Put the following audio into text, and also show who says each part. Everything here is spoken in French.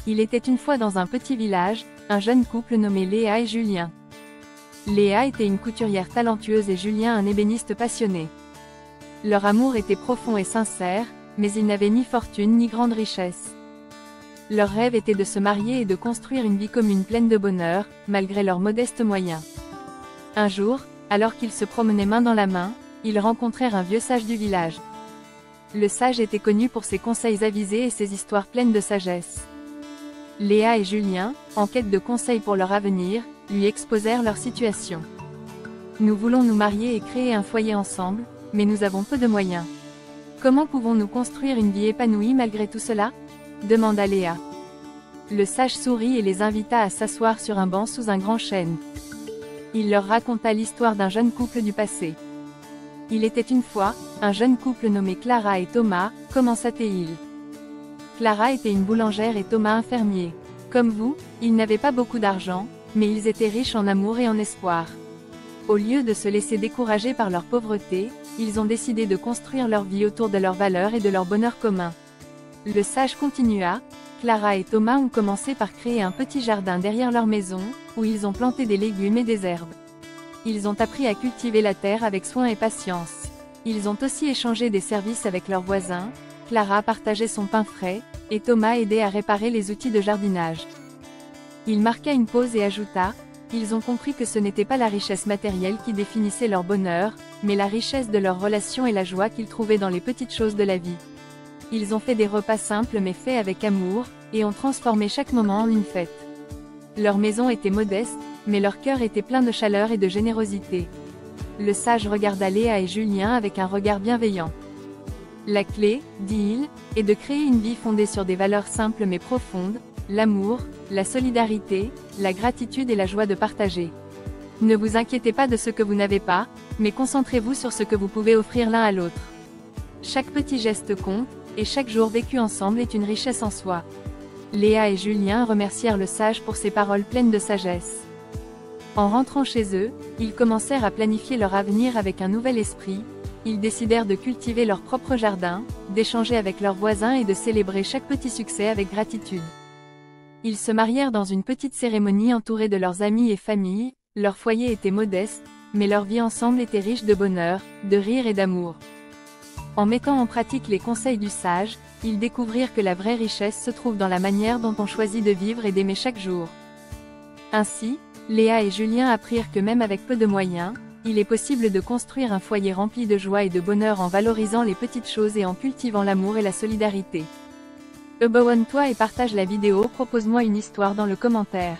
Speaker 1: Il était une fois dans un petit village, un jeune couple nommé Léa et Julien. Léa était une couturière talentueuse et Julien un ébéniste passionné. Leur amour était profond et sincère, mais ils n'avaient ni fortune ni grande richesse. Leur rêve était de se marier et de construire une vie commune pleine de bonheur, malgré leurs modestes moyens. Un jour, alors qu'ils se promenaient main dans la main, ils rencontrèrent un vieux sage du village. Le sage était connu pour ses conseils avisés et ses histoires pleines de sagesse. Léa et Julien, en quête de conseils pour leur avenir, lui exposèrent leur situation. « Nous voulons nous marier et créer un foyer ensemble, mais nous avons peu de moyens. Comment pouvons-nous construire une vie épanouie malgré tout cela ?» demanda Léa. Le sage sourit et les invita à s'asseoir sur un banc sous un grand chêne. Il leur raconta l'histoire d'un jeune couple du passé. « Il était une fois, un jeune couple nommé Clara et Thomas, commença-t-il. Clara était une boulangère et Thomas un fermier. Comme vous, ils n'avaient pas beaucoup d'argent, mais ils étaient riches en amour et en espoir. Au lieu de se laisser décourager par leur pauvreté, ils ont décidé de construire leur vie autour de leurs valeurs et de leur bonheur commun. » Le sage continua, « Clara et Thomas ont commencé par créer un petit jardin derrière leur maison, où ils ont planté des légumes et des herbes. Ils ont appris à cultiver la terre avec soin et patience. Ils ont aussi échangé des services avec leurs voisins. Clara partageait son pain frais, et Thomas aidait à réparer les outils de jardinage. » Il marqua une pause et ajouta, « Ils ont compris que ce n'était pas la richesse matérielle qui définissait leur bonheur, mais la richesse de leurs relations et la joie qu'ils trouvaient dans les petites choses de la vie. Ils ont fait des repas simples mais faits avec amour, et ont transformé chaque moment en une fête. Leur maison était modeste, mais leur cœur était plein de chaleur et de générosité. » Le sage regarda Léa et Julien avec un regard bienveillant. « La clé, dit-il, est de créer une vie fondée sur des valeurs simples mais profondes, l'amour, la solidarité, la gratitude et la joie de partager. Ne vous inquiétez pas de ce que vous n'avez pas, mais concentrez-vous sur ce que vous pouvez offrir l'un à l'autre. Chaque petit geste compte, et chaque jour vécu ensemble est une richesse en soi. » Léa et Julien remercièrent le sage pour ses paroles pleines de sagesse. En rentrant chez eux, ils commencèrent à planifier leur avenir avec un nouvel esprit. Ils décidèrent de cultiver leur propre jardin, d'échanger avec leurs voisins et de célébrer chaque petit succès avec gratitude. Ils se marièrent dans une petite cérémonie entourée de leurs amis et familles. Leur foyer était modeste, mais leur vie ensemble était riche de bonheur, de rire et d'amour. En mettant en pratique les conseils du sage, ils découvrirent que la vraie richesse se trouve dans la manière dont on choisit de vivre et d'aimer chaque jour. Ainsi, Léa et Julien apprirent que même avec peu de moyens, il est possible de construire un foyer rempli de joie et de bonheur en valorisant les petites choses et en cultivant l'amour et la solidarité. Abonne-toi et partage la vidéo, propose-moi une histoire dans le commentaire.